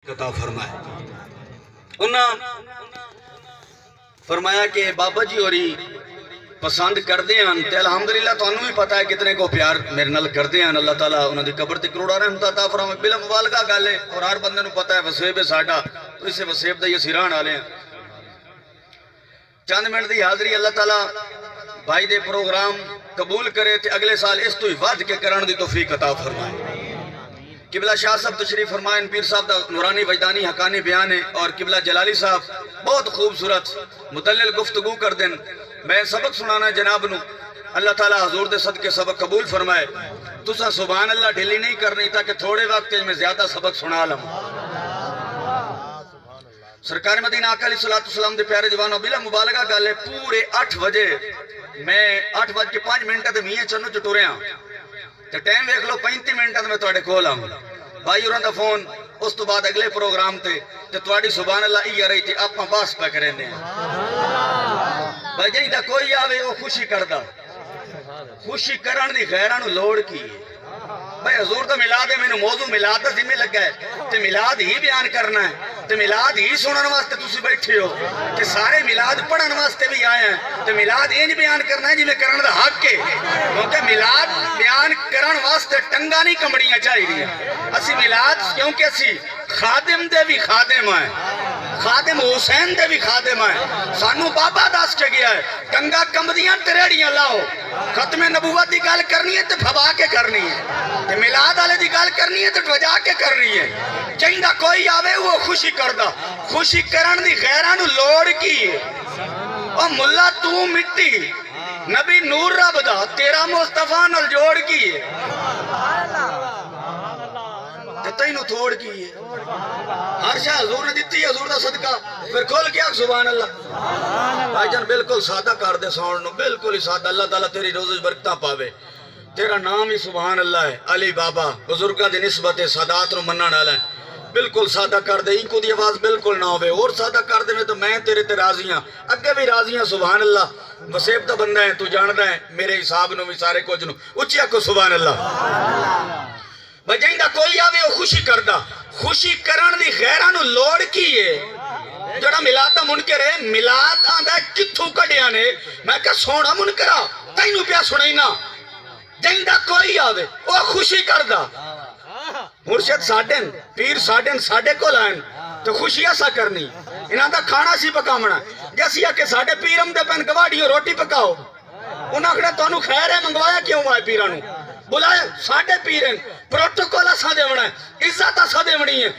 عطا فرمائے. انہاں فرمایا کہ بابا جی اور پسند کردے ہیں تے الحمدللہ تو انہوں بھی پتا ہے کتنے کو پیار میرے نال کردے ہیں. اللہ تعالیٰ انہوں دی قبر تے کروڑا رحمت عطا فرمائے. بلا مبالغہ گل ہے اور ہر بندے نو پتا ہے وسیب ہے ساڈا تو اسے وسیب دا یہ سیران والے ہیں. چند منٹ دی حاضری اللہ تعالیٰ بھائی دے پروگرام قبول کرے تے اگلے سال اس تو ہی ود کے کرن دی توفیق عطا فرمائے. قبلہ شاہ صاحب تشریف فرمائیں. پیر صاحب دا نورانی وجدانی حقانی بیان ہے اور قبلہ جلالی صاحب بہت خوبصورت متلل گفتگو کر دیں. میں سبق سنانا ہے جناب نو. اللہ تعالیٰ حضور دے صدقے سبق قبول فرمائے. تسا سبحان اللہ ڈھیلی نہیں کرنی تاکہ تھوڑے وقت میں زیادہ سبق سنا لوں. سرکار مدینہ آقا علیہ السلام دے پیارے دیوانوں بلا مبالغہ گل ہے پورے 8 بجے میں 8:05 تے میاں چنو چٹورے ہاں تے ٹائم دیکھ لو 35 منٹ میں تواڈے کول آؤں. بھائی ہوراں دا فون اس تو بعد اگلے پروگرام تے تواڈی سبحان اللہ ای رہی تھی اپاں باس پہ کرنے ہیں. بھائی جی دا کوئی آوے وہ خوشی کردا. خوشی کرن دی غیراں نو لوڑ کی ہے. بھائی حضور دا میلاد ہے مینوں موضوع میلاد دا ذمہ لگا ہے تے میلاد ہی بیان کرنا ہے تے میلاد ہی سنن واسطے تسی بیٹھے ہو کہ سارے میلاد پڑھن واسطے بھی آئے ہیں تے میلاد انج بیان کرنا ہے جویں کرن دا حق ہے. کیونکہ میلاد بیان کرن واسطے ٹنگا نہیں کمڑیاں چاہیے. اسی میلاد کیونکہ اسی خادم دے بھی خادم ہیں خادم حسین دے بھی خادم ہیں. سانو بابا دس کے گیا ہے ٹنگا کمدیاں تریڑیاں لاؤ. ختم نبوت دی گل کرنی ہے تے پھوا کے کرنی ہے تے میلاد والے دی گل کرنی ہے تے وجا کے کرنی ہے. چاہیدا کوئی آوے وہ خوشی کردا. خوشی کرن دی غیراں نو لوڑ کی ہے. او ملا تو مٹی نبی نور رب دا تیرا مصطفیٰ نال جوڑ کی ہے تے تینوں تھوڑ کی ہے. ہر شاہ حضور نے دیتی ہے حضور دا صدقہ پھر کھول کے آگ سبحان اللہ. بھائی جان بالکل سادہ کر دے ساؤنڈ نو بالکل ہی سادہ. اللہ تعالیٰ تیری روزی برکتاں پاوے. تیرا نام ہی سبحان اللہ ہے. علی بابا بزرگاں دی نسبت سادات نو منن والا ہے. بالکل سادہ کر دے. ایکو دی آواز بالکل نہ ہوئے اور سادہ کر دے میں تو میں تیرے تے راضی ہاں اگے بھی راضی ہاں. سبحان اللہ وسیب دا بندہ ہے تو جاندا ہے میرے حساب نو بھی سارے کچھ نو اچیا کو سبحان اللہ. بجائیں دا کوئی آوے وہ خوشی کردا. خوشی کرن دی غیراں نو لوڑ کی ہے. جڑا میلاد دا منکر ہے میلاد آندا کتھوں کڈیا نے میں کہ سونا منکرا تینوں پیا سنائینا. جائیں دا کوئی آوے وہ خوشی کردا. مرشد ساڈن پیر ساڈن ساڈے کو لائن تو خوشی ایسا کرنی انہاں دا کھانا سی پکاونا. جیسی کہ ساڈے پیرم دے پین گواڑیوں روٹی پکاؤ انہاں کھڑے تانوں خیر ہے منگوایا کیوں ہے پیراں نو بلائے ساڈے پیرن پروٹوکول اسا دیونا ہے عزت اسا دیونی ہے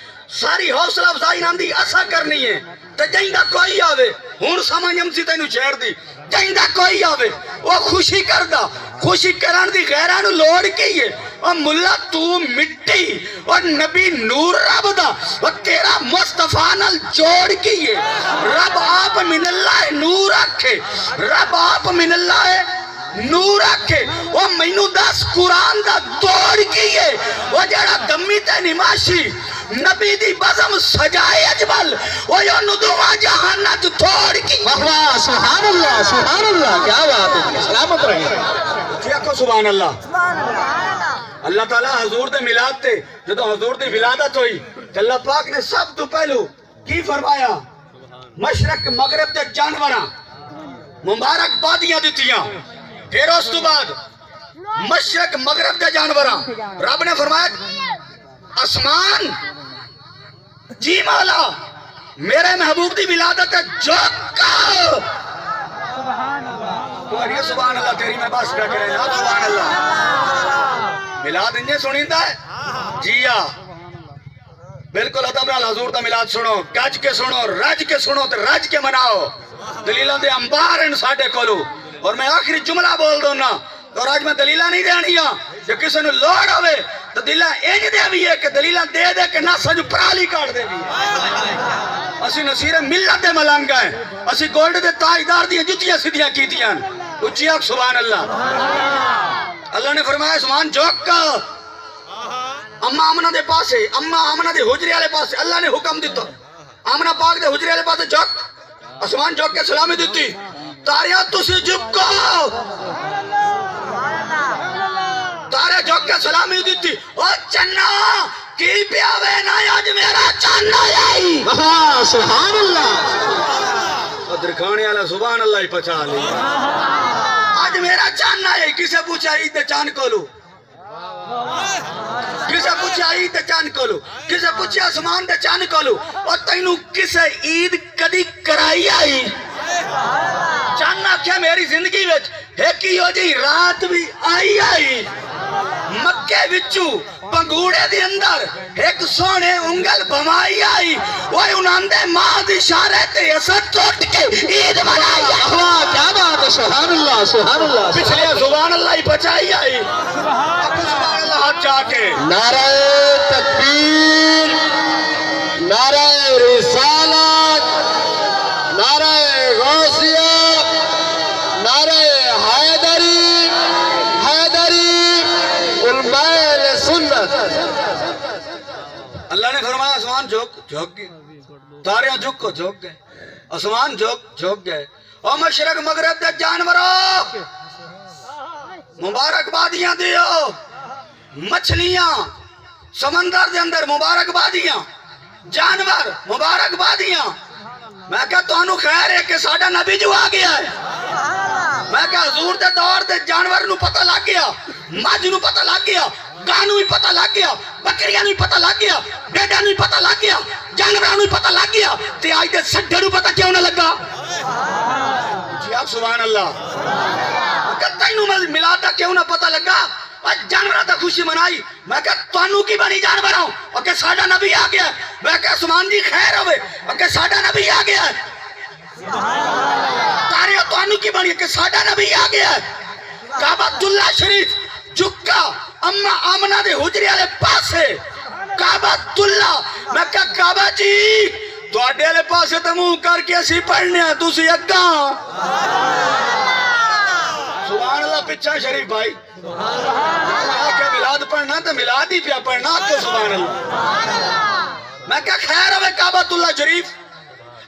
ساری حوصلہ افزائی نام دی اسا کرنی ہے. تے جائندا کوئی آوے ہن سمجھم سی تینوں چھیڑ دی. جائندا کوئی آوے وہ خوشی کردا. خوشی کرن دی غیراں نو لوڑ کی ہے. اور ملا تو مٹی اور نبی نور رب دا اور تیرا مصطفیٰ نال جوڑ کی ہے. رب آپ من اللہ نور رکھے. رب آپ من اللہ نور رکھے. وہ مینو دس قرآن دا توڑ کی ہے. وہ جڑا دمی تے نماشی نبی دی بزم سجائے اجبل وہ یو ندوہ جہانت توڑ کی. واہ سبحان اللہ سبحان اللہ کیا بات ہے. سلامت رہیے. کیا سبحان اللہ. اللہ تعالیٰ حضور دے میلاد تے جدو حضور دی ولادت ہوئی تو اللہ پاک نے سب تو پہلو کی فرمایا مشرق مغرب دے جانوراں مبارک بادیاں دتیاں. پھر اس تو بعد مشرق مغرب دے جانوراں رب نے فرمایا آسمان جی مولا میرے محبوب دی ولادت ہے جوکا. سبحان اللہ تیری میں بس کر کے سبحان اللہ. میلاد انجے سنیندہ ہے جی ہاں بالکل ادب نال حضور دا میلاد سنو گج کے سنو رج کے سنو تے رج کے مناؤ. دلیلاں دے انبار ہیں ساڈے کولو اور میں آخری جملہ بول دونا اور آج میں دلیلاں نہیں دینیاں کہ کسی نے لوڑ ہوئے تو دلیلاں اینج دے بھی ہے کہ دلیلاں دے دے کہ نہ سنو پرالی کاٹ دے بھی. اسی نصیر ملت دے ملنگ ہیں اسی گولڈ دے تاجدار دی جتیاں سدیاں کیتیاں. اچھی آگ سبحان اللہ. اللہ نے فرمایا آسمان جھک کا اما آمنہ دے پاس ہے اما آمنہ دے حجرے والے پاس ہے. اللہ نے حکم دیتا آمنہ پاک دے حجرے والے پاس ہے جھک. آسمان جھک کے سلامی دیتی تاریاں تسی جھکو تارے جھک کے سلامی دیتی. او چنہ کی پیاوے نا اج میرا چان آئی ہاں سبحان اللہ درخانے والا سبحان اللہ ہی پچا لی اج میرا چان آئی کسے پوچھا عید دے چان کولو کسے پوچھا عید دے چان کولو کسے پوچھا آسمان دے چان کولو اور تینوں کسے عید کدی کرائی آئی چان آکھیا میری زندگی وچ ایک ہی ہو جی رات بھی آئی مکے وچو پنگوڑے دی اندر ایک سونے انگل بمائی آئی وہ انہاں دے ماں دی اشارے تے اسا ٹوٹ کے عید منائی واہ کیا بات ہے سبحان اللہ سبحان اللہ پچھلے سبحان اللہ ہی بچائی آئی اب سبحان اللہ ہاتھ جا کے نعرہ تکبیر نعرہ رسالت نعرہ غوثیہ نعرہ حیدری حیدری علماء سنت اللہ نے فرمایا آسمان جھک گئے تاریاں جھک گئے آسمان جھک گئے او مشرق مغرب دے جانوروں مبارکبادیاں دیو مچھلیاں سمندر دے اندر مبارکبادیاں جانور مبارکبادیاں میں کہا تو انو خیر ہے کہ ساڑھا نبی جو آ گیا ہے میں کہا حضور دے دور دے جانور نو پتہ لگ گیا ماج نو پتہ لگ گیا گانو ہی پتہ لگ گیا بکریاں نو پتہ لگ گیا بیڈا نو پتہ لگ گیا جانوراں نو پتہ لگ گیا تے آج دے سڈے نو پتہ کیوں نہ لگا جی آپ سبحان اللہ کہتا ہی نو ملادا کیوں نہ پتہ لگا جانورہ تا خوشی منائی میں کہا توانو کی بنی جانور ہوں اور کہ ساڑھا نبی آ گیا ہے میں کہا سمان جی خیر ہوئے اور کہ ساڑھا نبی آ گیا ہے تاریہ توانو کی بنی کہ ساڑھا نبی آ گیا ہے کعبۃ اللہ شریف جھکا اما آمنہ دے حجری والے پاسے کعبۃ اللہ میں کہا کعبہ جی تو اڈے والے پاسے تمہوں کر کے اسی پڑھنے ہیں تو سی اگاں سبحان اللہ پچھا شریف بھائی کہ ملاد پڑھنا تو ملاد ہی پیا پڑھنا آپ کو سبحان اللہ میں کہا خیر ہوئے کعبۃ اللہ شریف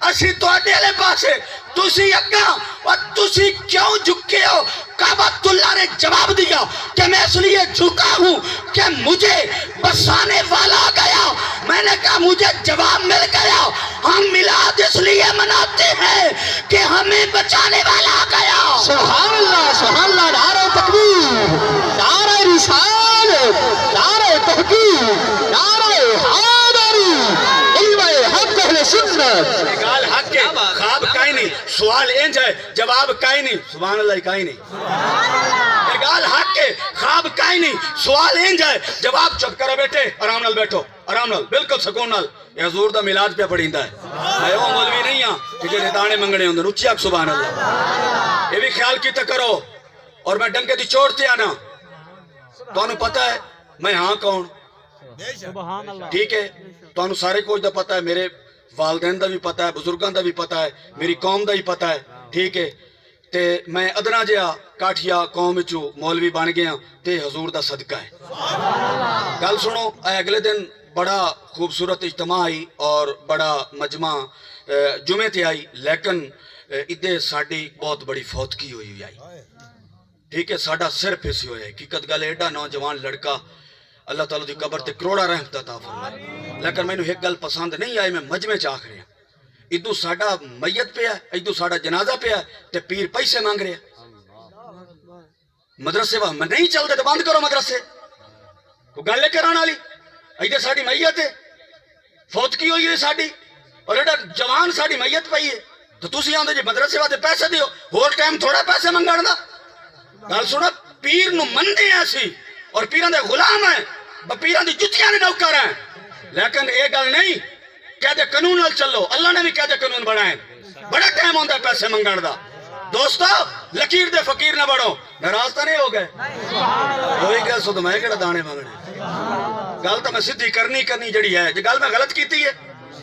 اسی تو اڈے لے پاسے تسی اگاں اور تسی کیوں جھکے ہو کعبۃ اللہ نے جواب دیا کہ میں اس لیے جھکا ہوں کہ مجھے بسانے والا گیا میں نے کہا مجھے جواب مل گیا ہم میلاد اس لیے مناتے ہیں کہ ہمیں بچانے والا گیا سبحان اللہ نعرہ تکبیر نعرہ رسالت نعرہ تحقیق نعرہ حیدری علم حق اہل سنت گال حق کے خواب کہیں نہیں سوال انج ہے جواب کہیں نہیں سبحان اللہ کہیں نہیں گال حق کے خواب کہیں نہیں سوال انج ہے جواب چپ کرو بیٹے آرام نال بیٹھو آرام نال بالکل سکون نال یہ حضور دا میلاد پہ پڑھیندا ہے میں وہ مولوی نہیں ہاں کہ جڑے دانے منگنے ہوندے اچھی آگ سبحان اللہ یہ بھی خیال کیتا کرو اور میں ڈنکے دی چوٹ تے آنا تو انہوں پتہ ہے میں ہاں کون ٹھیک ہے تو انہوں سارے کچھ دا پتہ ہے میرے والدین دا بھی پتہ ہے بزرگان دا بھی پتہ ہے میری قوم دا بھی پتہ ہے ٹھیک ہے تے میں ادنا جیا کاٹھیا قوم وچوں مولوی بن گیا تے حضور دا صدقہ ہے گل سنو اگلے دن بڑا خوبصورت اجتماع آئی اور بڑا مجمع جمعے تے آئی لیکن ادھے ساڑی بہت بڑی فوتگی ہوئی آئی ٹھیک ہے ساڑا سر پھیسی ہویا ہے حقیقت گل ایڈا نوجوان لڑکا اللہ تعالیٰ دی قبر تے کروڑا رحمت عطا فرمائے لیکن میں نے ایک گل پسند نہیں آئی میں مجمع چ آکھ رہا ادو ساڑا میت پہ ہے ادو ساڑا جنازہ پہ ہے تے پیر پیسے مانگ رہے مدرسے میں نہیں چلتے تو بند کرو مدرسے کو گل کرانا لی ایدے ساڑی میت ہے فوتگی ہوئی ہے ساڑی اور ایڈا جوان ساڑی میت پئی ہے تو تسی آندے جی مدرسے واتے پیسے دیو ہور ٹائم تھوڑا پیسے منگان دا گل سنا پیر نو مندے ہیں سی اور پیران دے غلام ہیں پیران دی جتیاں نے نوکر ہیں لیکن ایک گل نہیں کہہ دے قانون نال چلو اللہ نے بھی کہہ دے قانون بڑھائیں بڑا ٹائم ہوندہ ہے پیسے منگان دا دوستو لکیر دے فقیر نہ بڑھو ناراض تو نہیں ہو گئے وہی گل سو تو میں کہڑا دانے مانگنے گل تو میں سدھی کرنی جڑی ہے جو گل میں غلط کیتی ہے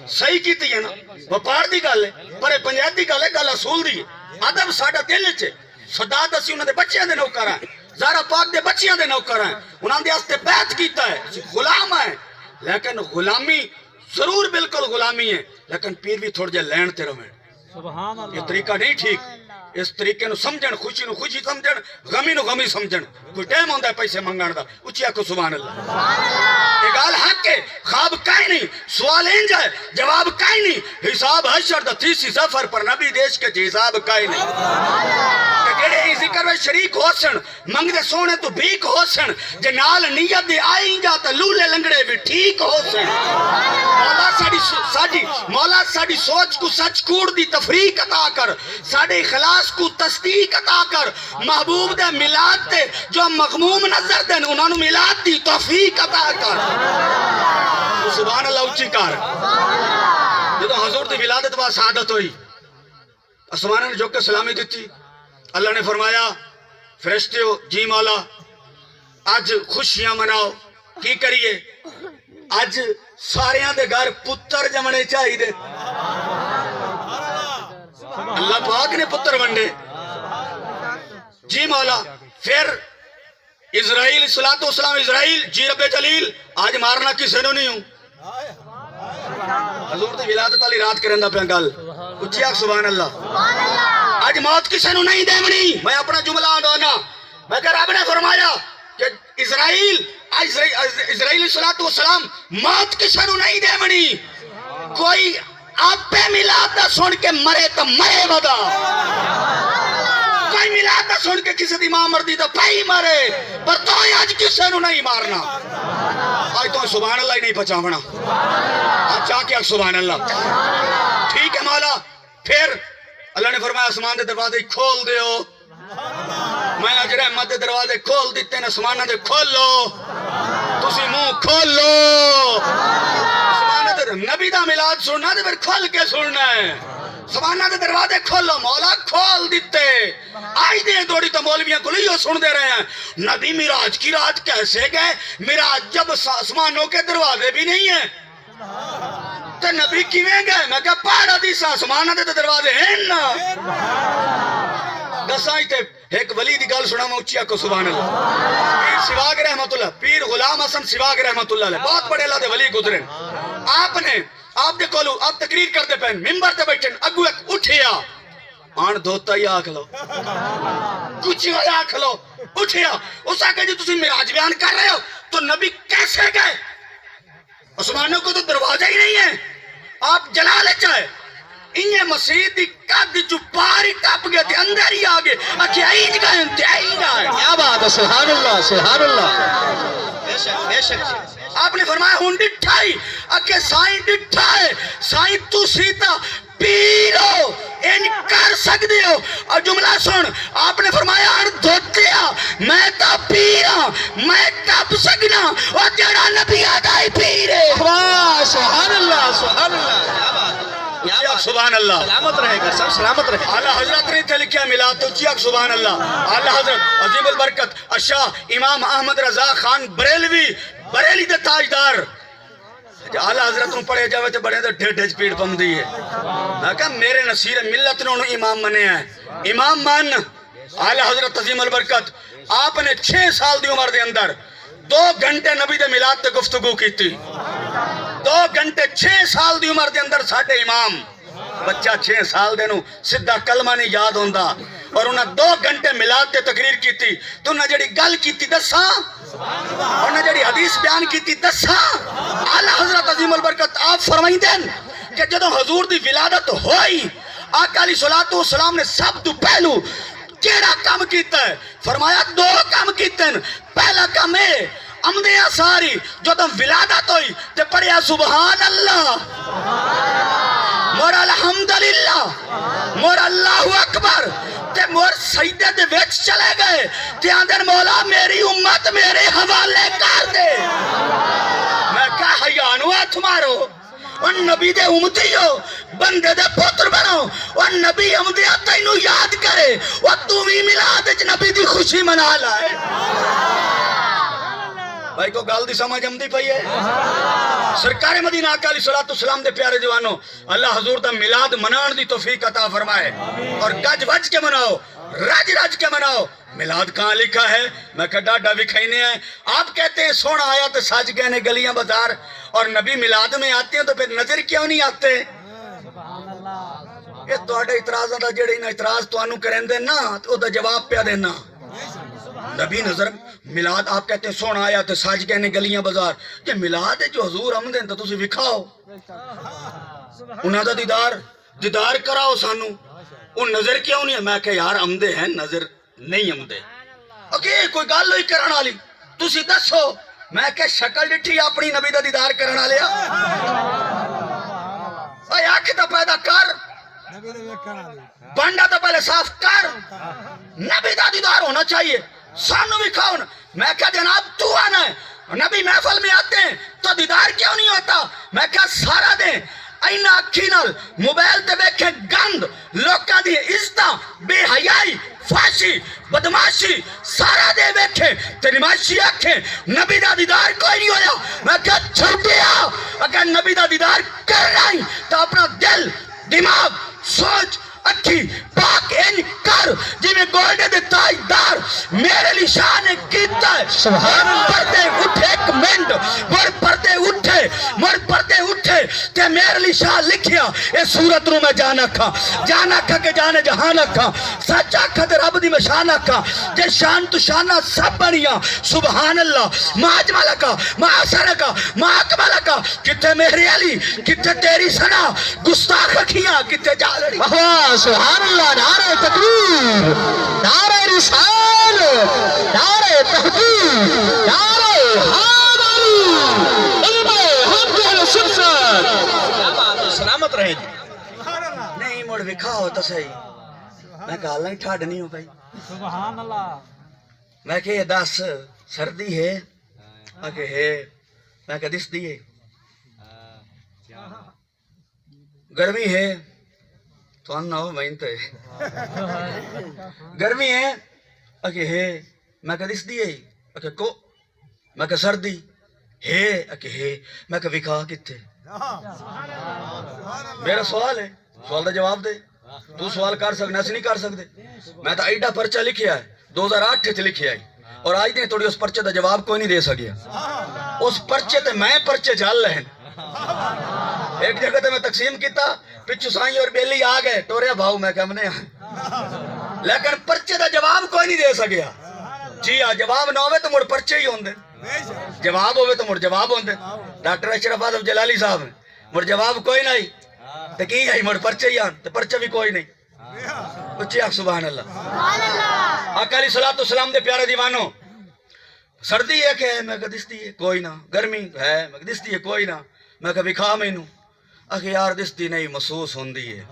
صحیح کیتی ہے نا وپار دی گل ہے پر پنجاب دی گل ہے گل اصول دی ہے ادب ساڈا دل وچ سداد اسی انہاں دے بچیاں دے نوکر ہیں زہرا پاک دے بچیاں دے نوکر ہیں انہاں دے واسطے بیعت کیتا ہے غلام ہیں لیکن غلامی ضرور بالکل غلامی ہے لیکن پیر بھی تھوڑا جہا لین تے رہے یہ طریقہ نہیں ٹھیک اس طریقے نو سمجھن خوشی نو خوشی سمجھن غمی نو غمی سمجھن کوئی ٹائم ہوندا ہے پیسے منگن دا اچھی آکھو سبحان اللہ یہ گال حق ہے خواب کائیں نہیں سوال انج ہے جواب کائیں نہیں حساب حشر دا تیسی سفر پر نبی دیش کے حساب کائیں نہیں کہ جڑے ہی ذکر میں شریک ہو سن منگ دے سونے تو بھیک ہو سن جے نال نیت دے آئیں جا تا لولے لنگڑے بھی ٹھیک ہو سن مولا ساڑی سوچ کو سچ کوڑ دی تفریق عطا کر ساڑے اخلاص کو تصدیق عطا کر محبوب دے ملاد دے جو مغموم نظر دے انہوں نے ملاد دی توفیق عطا کر سبحان اللہ اچھی کار جدو حضور دی ولادت با سعادت ہوئی آسمانہ نے جو کہ سلامی دیتی اللہ نے فرمایا فرشتے ہو جی مولا آج خوشیاں مناؤ کی کریے آج ساریاں دے گھر پتر جمنے چاہی دے اللہ پاک نے پتر بنڈے جی مولا پھر اسرائیل صلاۃ والسلام اسرائیل جی رب جلیل آج مارنا کسے نو نہیں ہوں حضور دی ولادت علی رات کرندہ پہ گل اچھی آگ سبحان اللہ آج موت کسے نو نہیں دے منی میں اپنا جملہ آنڈونا میں کہ رب نے فرمایا کہ اسرائیل صلاۃ والسلام موت کسے نو نہیں دے منی کوئی آپ پہ ملادہ سن کے مرے تو مرے بدا کوئی ملادہ سن کے کسی دی ماں مردی تو پہی مرے پر تو آج کسے نو نہیں مارنا آج تو سبحان اللہ ہی نہیں پچاونا آج چاہ کے سبحان اللہ ٹھیک ہے مولا پھر اللہ نے فرمایا آسمان دے دروازے کھول دیو میں آج رحمت دے دروازے کھول دیتے ہیں آسمانہ دے کھول لو تسی منہ کھول لو آسمانہ دے نبی دا ملاد سننا دے پھر کھول کے سننا ہے سبحانہ دے دروازے کھولو مولا کھول دیتے آج دے دوڑی تو مولویاں کو لیو سن دے رہے ہیں نبی میراج کی رات کیسے گئے میراج جب آسمانوں کے دروازے بھی نہیں ہیں تو نبی کیویں گئے میں کہا پاڑا دیسا آسمانہ دے دروازے ہیں نا دسائی تے ایک ولی دی گل سنا میں اچھیا کو سبحان اللہ پیر سواگ رحمت اللہ پیر غلام حسن سواگ رحمت اللہ لے بہت بڑے اللہ دے ولی گزرے آپ دے کولو آپ تقریر کر دے پہن ممبر تے بیٹھن اگو ایک اٹھیا آن دھوتا ہی آکھ لو کچھ ہی آکھ لو اٹھیا اس آکے جو تسی میراج بیان کر رہے ہو تو نبی کیسے گئے عثمانوں کو تو دروازہ ہی نہیں ہے آپ جلالے چاہے انہیں مسیح دی قد جو پاری ٹاپ گئے تھے اندر ہی آگے اکھے آئیج گئے انتے آئیج گئے کیا بات ہے سبحان اللہ سبحان اللہ بے شک آپ نے فرمایا ہون ڈٹھائی اکھے سائیں ڈٹھائے سائیں تو سیتا پیرو ان کر سکتے ہو اور جملہ سن آپ نے فرمایا ان دھوتیا میں تا پیرا میں ٹپ سکنا اور جڑا نبی آدھائی پیرے سبحان اللہ سبحان اللہ سبحان اللہ سلامت رہے گا سب سلامت رہے اعلیٰ حضرت نے تلکیہ ملا تو چیک سبحان اللہ اعلیٰ حضرت عظیم البرکت الشاہ امام احمد رضا خان بریلی دے تاجدار اعلیٰ حضرت نے پڑھے جاوے تے بڑے دے ڈھیڑ سپیڈ پم دی ہے میں کہا میرے نصیر ملت نے انہوں امام منے ہیں امام مان اعلیٰ حضرت عظیم البرکت آپ نے 6 سال دی عمر دے اندر 2 گھنٹے نبی دے میلاد تے گفتگو کی تھی 2 گھنٹے 6 سال دی عمر دے اندر ساڑھے امام بچہ 6 سال دے نو سدھا کلمہ نہیں یاد ہوندہ اور انہاں 2 گھنٹے میلاد تے تقریر کی تھی تو انہاں جڑی گل کی تھی دساں اور انہاں جڑی حدیث بیان کی تھی دساں اعلیٰ حضرت عظیم البرکت آپ فرمائیں دیں کہ جدو حضور دی ولادت ہوئی آقا علیہ الصلوۃ والسلام نے سب تو پہلو کیڑا کام کیتا ہے فرمایا 2 کام کیتے ہیں پہلا کام ہے امدیاں ساری جو تم ولادت ہوئی تے پڑھیا سبحان اللہ مور الحمدللہ مور اللہ اکبر تے مور سجدے دے وچ چلے گئے تے آندر مولا میری امت میرے حوالے کر دے میں کہا حیانو ہاتھ مارو اور نبی دے امتی ہو بندے دے پتر بنو اور نبی امدیاں تینو یاد کرے اور تو بھی ملاد وچ نبی دی خوشی منا لائے بھائی کو گال دی سمجھ امدی پئی ہے سرکار مدینہ آقا علیہ الصلوۃ والسلام دے پیارے جوانوں اللہ حضور دا میلاد منان دی توفیق عطا فرمائے اور گج وج کے مناؤ رج رج کے مناؤ میلاد کہاں لکھا ہے میں کہ ڈاڈا وکھائینے ہیں آپ کہتے ہیں سونا آیا تو ساج گئے نے گلیاں بازار اور نبی میلاد میں آتے ہیں تو پھر نظر کیوں نہیں آتے یہ تواڈے اعتراضاں دا جڑے نہ اعتراض تانوں کریندے نا او دا جواب پیا دینا نبی نظر میلاد آپ کہتے ہیں سونا آیا تے ساج کہنے گلیاں بازار کہ میلاد ہے جو حضور آمدے ہیں تو تسی وکھاؤ انہاں دا دیدار کراؤ سانو ان نظر کیوں نہیں ہے میں کہ یار آمدے ہیں نظر نہیں آمدے اوکے کوئی گل ہوئی کرن والی تسی دسو میں کہ شکل ڈٹھی اپنی نبی دا دیدار کرن والیا اے اکھ تے پیدا کر بنڈا تو پہلے صاف کر نبی دا دیدار ہونا چاہیے سانو بھی کھاؤ نا میں کہا جناب تو آنا ہے نبی محفل میں آتے ہیں تو دیدار کیوں نہیں ہوتا میں کہا سارا دیں اینا اکھی نال موبائل تے بیکھیں گند لوکاں دی عزتاں بے حیائی فاشی بدماشی سارا دے بیکھیں تے نمائشی آکھیں نبی دا دیدار کوئی نہیں ہویا میں کہا چھوٹیا اگر نبی دا دیدار کرنا ہی تو اپنا دل دماغ سوچ اکھی پاک ان کر جی میں گولڈے دے تاجدار میرے لیے شاہ نے کیتا ہے سبحان اللہ پردے اٹھے ایک منٹ مر پردے اٹھے تے میرے لیے شاہ لکھیا اے صورت رو میں جانا کھا کہ جانے جہانا کھا سچا کھا تے رب دی میں شانہ کھا جے شان تو شانہ سب بنیا سبحان اللہ ما اجمالہ کا ما آسانہ کا ما اکمالہ کا کتے میری علی کتے تیری سنا گستاخ رکھیاں کتے جالڑی سبحان اللہ نعرہ تکبیر نعرہ رسال نعرہ تحقیر نعرہ حیدری علم حق اہل سلسل کیا بات ہے سلامت رہے جی نہیں مڑ وکھاؤ تو صحیح میں کہا اللہ ٹھاڑ نہیں ہوں بھائی سبحان اللہ میں کہ یہ دس سردی ہے میں کہ ہے میں کہ دس دیئے گرمی ہے تو انہا ہو مہینتے گرمی ہے اکے ہے میں کہ دس دیئے اکے کو میں کہ سردی ہے اکے ہے میں کہ وکھا کتے میرا سوال ہے سوال دا جواب دے تو سوال کر سکنا ایسے نہیں کر سکتے میں تا ایڈا پرچہ لکھیا ہے 2008 تے لکھیا ہے اور آج دیں توڑی اس پرچے دا جواب کوئی نہیں دے سکیا اس پرچے تے میں پرچے جال لہن ایک جگہ تے میں تقسیم کیتا پچھو سائیں اور بیلی آگئے ٹوریا بھاؤ میں کہم نے لیکن پرچے دا جواب کوئی نہیں دے سکیا جی ہاں جواب نہ ہوئے تو مڑ پرچے ہی ہوندے جواب ہوئے تو مڑ جواب ہوندے ڈاکٹر اشرف آدم جلالی صاحب نے مڑ جواب کوئی نہیں تو کی ہے مڑ پرچے ہی آن تو پرچے بھی کوئی نہیں اچھی آپ سبحان اللہ آقا علیہ السلام دے پیارے دیوانوں سردی ہے کہ میں کہ دستی ہے کوئی نہ گرمی ہے میں کہ دستی ہے کوئی نہ میں کہ بکھا میں نوں اکھے یار دستی نہیں محسوس ہوندی ہے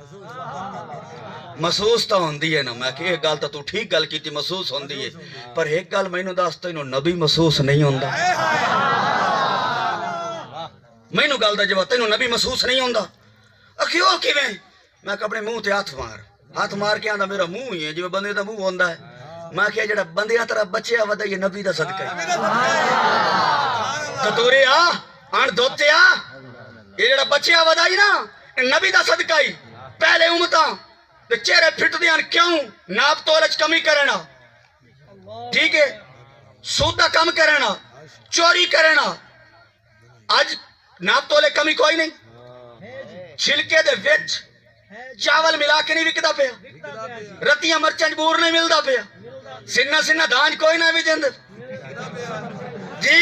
محسوس تا ہوندی ہے نا میں کہ ایک گال تا تو ٹھیک گال کی تھی محسوس ہوندی ہے پر ایک گال میں نوں داستا انہوں نبی محسوس نہیں ہوندا میں نوں گال دا جواب تینوں نبی محسوس نہیں ہوندا اکھے ہو کی میں کہ اپنے منہ تے ہاتھ مار کے آندا میرا منہ ہی ہے جو بندے دا منہ ہوندا ہے میں کہ جڑا بندے طرح بچے ودا یہ نبی دا صدقہ ہے کتورے آن دوتے یہ جڑا بچے ودائی نا نبی دا صدقہ ہی پہلے امتاں تے چہرے پھٹ دیاں کیوں ناپ تولج کمی کرنا ٹھیک ہے سودا کم کرنا چوری کرنا آج ناپ تولے کمی کوئی نہیں چھلکے دے وچ چاول ملا کے نہیں وکدا پیا رتیاں مرچاں بور نہیں ملدا پیا سنہ دھانج کوئی نہ وچ اندر جی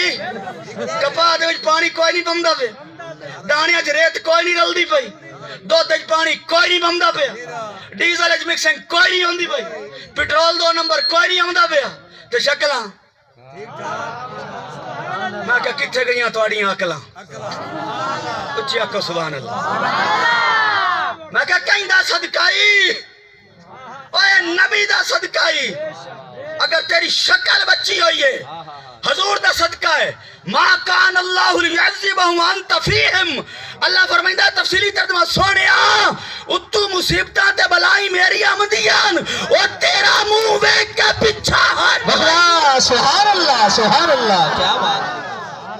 کپاہ دے وچ پانی کوئی نہیں بمدا پیا دانیاں چ ریت کوئی نہیں رلدی پئی دودھ وچ پانی کوئی نہیں بمدا پیا ڈیزل وچ مکسنگ کوئی نہیں ہوندی پئی پٹرول 2 نمبر کوئی نہیں آوندا پیا تے شکلاں میں کہ کتھے گئیاں تواڈیاں عقلاں اچھی آکھو سبحان اللہ میں کہ کہیں دا صدقائی اوے نبی دا صدقائی اگر تیری شکل بچی ہوئی ہے حضور دا صدقہ ہے ما کان اللہ لیعذبہم وانت فیہم اللہ فرمائندہ تفصیلی ترجمہ سونیا اتو مصیبتاں تے بلائی میری آمدیان اور تیرا منہ ویک کے پچھا ہٹ سبحان اللہ کیا بات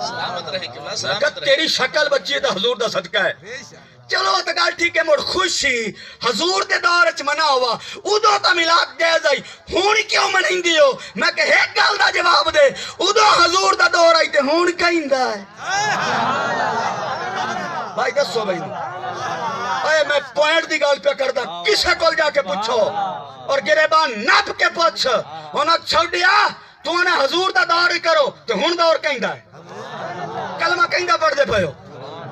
سلامت رہے کہ اللہ سلامت رہے تیری شکل بچی ہے تو حضور دا صدقہ ہے چلو تو گال ٹھیک ہے مڑ خوشی حضور دے دور اچ منا ہوا ادو تا ملاک جائز آئی ہون کیوں منیں دیو میں کہ ایک گال دا جواب دے ادو حضور دا دور آئی تے ہون کہیں دا ہے بھائی دسو بھائی اے میں پوائنٹ دی گل پہ کردا کسے کول جا کے پوچھو اور گریبان نپ کے پوچھ انہاں چھڈیا تو نے حضور دا دور ہی کرو تے ہن دور کہندا ہے کلمہ کہندا پڑھ دے پئے ہو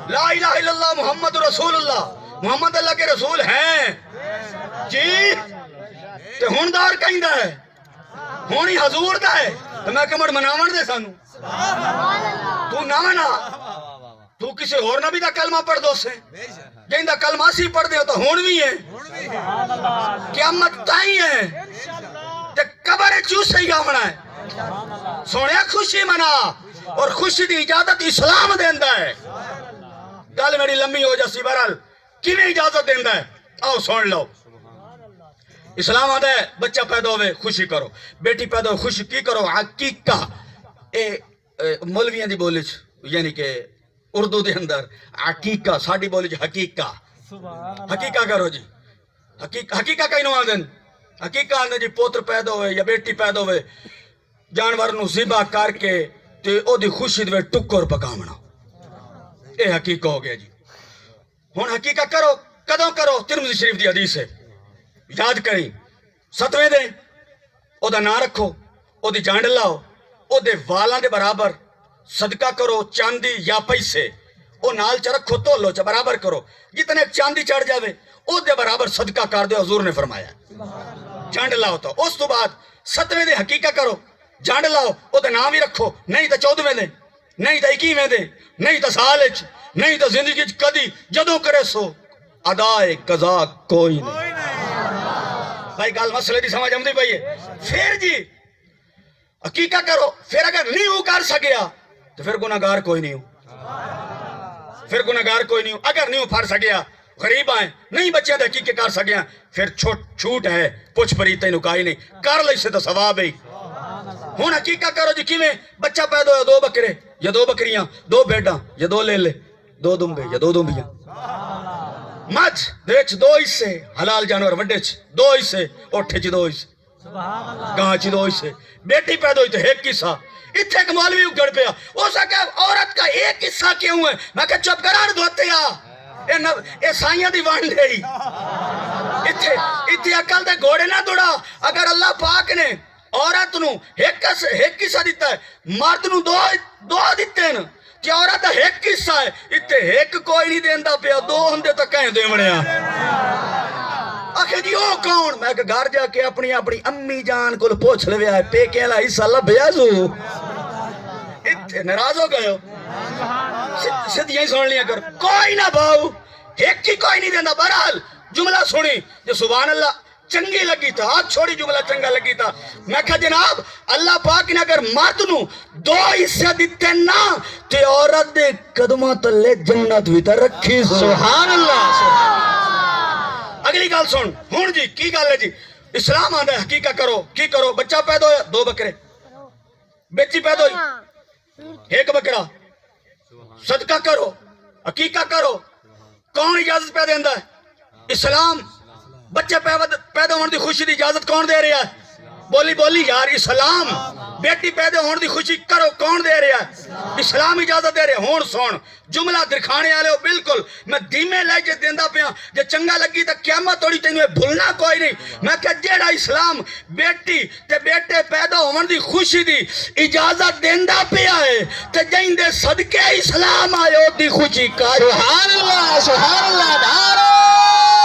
لا الہ الا اللہ محمد رسول اللہ محمد اللہ کے رسول ہیں جی تے ہن دور کہندا ہے ہن ہی حضور دا ہے تے میں کہ مڑ مناون دے سانو تو نہ منا تو کسی اور نبی دا کلمہ پڑھ دو سے جہاں کلمہ سی پڑھ دے ہو تو ہون بھی ہے قیامت تائیں ہے تے قبر چوسے ہی گامنا ہے سونے خوشی منا اور خوشی دی اجازت اسلام دیندہ ہے گل میری لمبی ہو جاسی بہرحال کیویں اجازت دیندہ ہے آؤ سن لو اسلام آتا ہے بچہ پیدا ہوئے خوشی کرو بیٹی پیدا ہوئے خوشی کی کرو حقیقہ مولویاں دی بولج یعنی کہ اردو دے اندر حقیقہ ساڑی بولج حقیقہ حقیقہ کرو جی حقیقہ کہیں نو آدھن حقیقہ آدھن جی پوتر پیدا ہوئے یا بیٹی پیدا ہوئے جانور نو ذبح کر کے تے او دی خوشی دے ٹکر پکامنا اے حقیقہ ہو گیا جی ہن حقیقہ کرو کدوں کرو ترمذی شریف دی حدیث ہے یاد کریں 7ویں دن او دا نام رکھو او دی جانڈ لاؤ او دے والاں دے برابر صدقہ کرو چاندی یا پیسے او نال چا رکھو تولو چا برابر کرو جتنے چاندی چڑھ جاوے او دے برابر صدقہ کر دے حضور نے فرمایا جانڈ لاؤ تو اس تو بعد 7ویں دن حقیقہ کرو جانڈ لاؤ او دے نام ہی رکھو نہیں تا 14ویں دن نہیں تا 21ویں دن نہیں تا سال اچ نہیں تا زندگی اچ کدی جدوں کرے سو ادائے قضا کوئی نہیں بھائی گال مسئلے دی سمجھ آمدی بھائی پھر جی حقیقہ کرو پھر اگر نہیں ہو کر سکیا تو پھر گناہگار کوئی نہیں ہو پھر گناہگار کوئی نہیں ہو اگر نہیں ہو پھر سکیا غریب آئیں نہیں بچے دے حقیقہ کر سکیا پھر چھوٹ ہے پوچھ پریتے نکائی نہیں کر لے سے تو ثواب ہے ہون حقیقہ کرو جی کیویں بچہ پیدا ہو 2 بکرے یا 2 بکریاں 2 بیڈاں یا 2 لے 2 دمبے یا 2 دمبیاں مجھ دیچ 2 حصے حلال جانور وڈے چ 2 حصے اوٹھے چ 2 حصے گاہ چ 2 حصے بیٹی پیدا ہوئی تو 1 حصہ اتھے ایک مولوی اگڑ پیا وہ سکے عورت کا 1 حصہ کیوں ہے میں کہ چپ کرار دھوتے اے سائیاں دی وانڈ ہے اتھے عقل دے گھوڑے نہ دوڑا اگر اللہ پاک نے عورت نو 1 حصہ دیتا ہے مرد نو 2 دیتے ہیں کہ عورت 1 حصہ ہے اتھے 1 کوئی نہیں دیندہ پیا 2 ہندے تک کہیں دے منیا آخر جی او کون میں کہ گھر جا کے اپنی امی جان کو پوچھ لے آئے پے کے اللہ حصہ لبھیا زو اتھے ناراض ہو گئے ہو سدھ یہی سن لیا کر کوئی نہ بھاؤ 1 ہی کوئی نہیں دیندہ بہرحال جملہ سنی جو سبحان اللہ چنگی لگی تھا ہاتھ چھوڑی جملہ چنگا لگی تھا میں کہا جناب اللہ پاک نے اگر مرد نو 2 حصے دیتے نا تے عورت دے قدمہ تلے جنت بھی تا رکھی سبحان اللہ اگلی گال سن ہون جی کی گال ہے جی اسلام آندہ ہے حقیقہ کرو کی کرو بچہ پیدا ہویا 2 بکرے بیٹی پیدا ہوئی 1 بکرا صدقہ کرو حقیقہ کرو کون اجازت پیدا دیندہ ہے اسلام بچے پیدا ہونے دی خوشی دی اجازت کون دے رہا ہے بولی یار اسلام بیٹی پیدا ہونے دی خوشی کرو کون دے رہا ہے اسلام اجازت دے رہے ہون سون جملہ دکھانے آلے ہو بالکل میں دیمے لے دیندہ پیا جے چنگا لگی تا قیامت توڑی تینوے بھولنا کوئی نہیں میں کہ جیڑا اسلام بیٹی تے بیٹے پیدا ہونے دی خوشی دی اجازت دیندہ پیا ہے تے جائیں دے صدقے اسلام آئے ہو دی خوشی کا سبحان اللہ نعرہ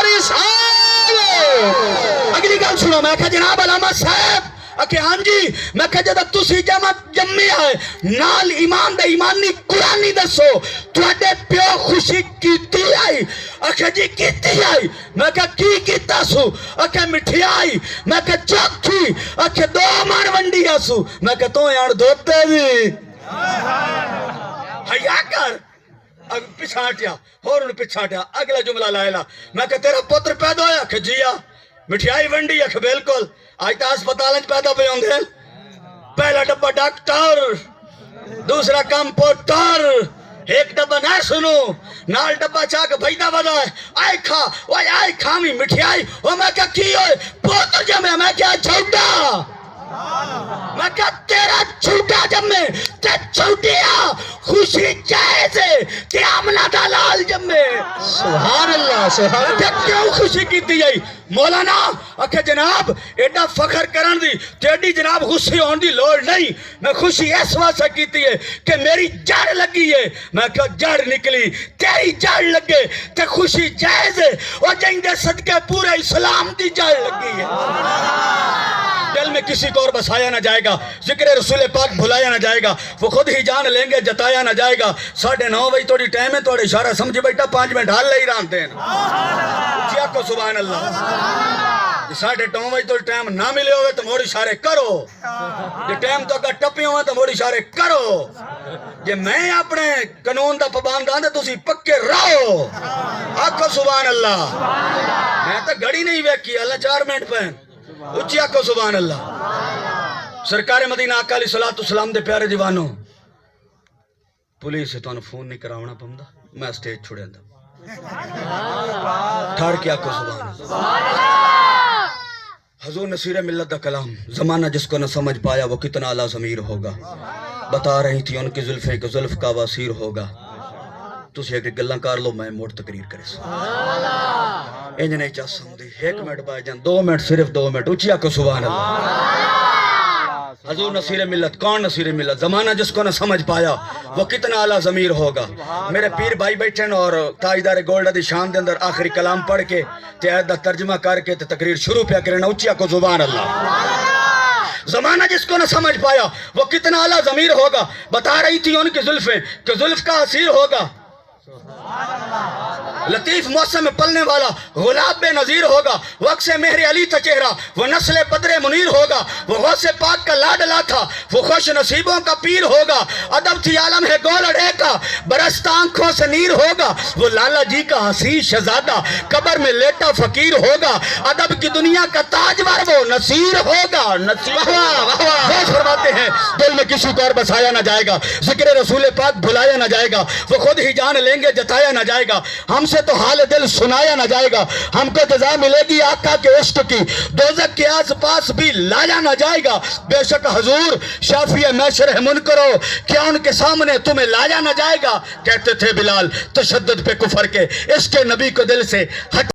رسالت اگلی گل سنو میں کہا جناب علامہ صاحب اکھے ہاں جی میں کہا جدہ تسی جمعی ہے نال ایمان دے ایمانی قرآنی دسو توڑے پیو خوشی کیتی آئی اکھے جی کیتی آئی میں کہا کی کیتا سو اکھے مٹھی آئی میں کہا چک تھی اکھے 2 مان ونڈی آسو میں کہا تو یار دوتے بھی حیاء کر پچھاٹیا اور انہوں پچھاٹیا اگلا جملہ لائلہ میں کہا تیرا پتر پیدا ہویا کہ جیا مٹھائی ونڈی ہے کہ بالکل آج تا اسپتالیں پیدا پہ ہوں گے پہلا ڈبہ ڈاکٹر دوسرا کمپوٹر 1 ڈبہ نہ سنو نال ڈبہ چاک بھائیدہ بدا ہے آئے کھا وہی آئے کھامی مٹھائی وہ میں کہا کی ہوئے پوتر جمعہ میں کہا چھوٹا میں کہا تیرا چھوٹا جمے تے چھوٹیا خوشی جائزے تے آمنہ دا لال جمے سبحان اللہ سبحان اللہ کیوں خوشی کی دی جائی مولانا اکھے جناب ایڈا فخر کرن دی تیڈی جناب خوشی ہون دی لوڑ نہیں میں خوشی اس واسطے کیتی ہے کہ میری جڑ لگی ہے میں کہا جڑ نکلی تیری جڑ لگے تے خوشی جائز ہے اور جائیں دے صدقے پورے اسلام دی جڑ لگی ہے دل میں کسی کو اور بسایا نہ جائے گا ذکر رسول پاک بھلایا نہ جائے گا وہ خود ہی جان لیں گے جتایا نہ جائے گا 9:30 بجے توڑی ٹائم ہے توڑے اشارہ سمجھ بیٹا 5 منٹ حال لے ہی رانتے ہیں جی آپ کو سبحان اللہ 9:30 بجے توڑی ٹائم نہ ملے ہوئے تو موڑی اشارے کرو جی ٹائم تو اگر ٹپی ہوئے تو موڑی اشارے کرو جی میں اپنے قانون دا پابند آن دے تو اسی پکے رہو آپ کو سبحان اللہ میں تو گھڑی نہیں ویکھی اللہ 4 منٹ پہ اچھی آکو سبحان اللہ سرکار مدینہ آقا علیہ السلام دے پیارے دیوانوں پولیس سے تو انہوں فون نہیں کراؤنا پمدہ میں سٹیج چھوڑے اندھا ٹھار کی آکو سبحان اللہ حضور نصیر ملت دا کلام زمانہ جس کو نہ سمجھ پایا وہ کتنا اعلیٰ ضمیر ہوگا بتا رہی تھی ان کی زلفیں کہ زلف کا واسیر ہوگا تُسی ایک گلہ کار لو میں موڑ تقریر کرے انج نہیں چاہ سمدھی 1 منٹ بائی جان 2 منٹ صرف 2 منٹ اچھی آکو سبحان اللہ حضور نصیر ملت کون نصیر ملت زمانہ جس کو نہ سمجھ پایا وہ کتنا اعلیٰ ضمیر ہوگا میرے پیر بھائی بیٹھیں اور تاجدار گولڈا دی شان دے اندر آخری کلام پڑھ کے تیاد دا ترجمہ کر کے تقریر شروع پہ کرنا اچھی آکو سبحان اللہ زمانہ جس کو نہ سمجھ پایا وہ کتنا اعلیٰ ضمیر ہوگا بتا رہی تھی ان کی زلفیں کہ زلف کا حسیر ہوگا لطیف موسم میں پلنے والا غلاب بے نظیر ہوگا وقت سے مہر علی تھا چہرہ وہ نسل بدر منیر ہوگا وہ غوث پاک کا لاڈلا تھا وہ خوش نصیبوں کا پیر ہوگا ادب تھی عالم ہے گول اڑے کا برست آنکھوں سے نیر ہوگا وہ لالا جی کا حسین شہزادہ قبر میں لیٹا فقیر ہوگا ادب کی دنیا کا تاجور وہ نصیر ہوگا وہ فرماتے ہیں دل میں کسی کو اور بسایا نہ جائے گا ذکر رسول پاک بھلایا نہ جائے گا وہ خود ہی جان لیں گے جتایا نہ جائے گا ہم سے تو حال دل سنایا نہ جائے گا ہم کو جزا ملے گی آقا کے عشق کی دوزخ کے آس پاس بھی لایا نہ جائے گا بے شک حضور شافی محشر منکرو کیا ان کے سامنے تمہیں لایا نہ جائے گا کہتے تھے بلال تشدد پہ کفر کے عشق نبی کو دل سے ہٹ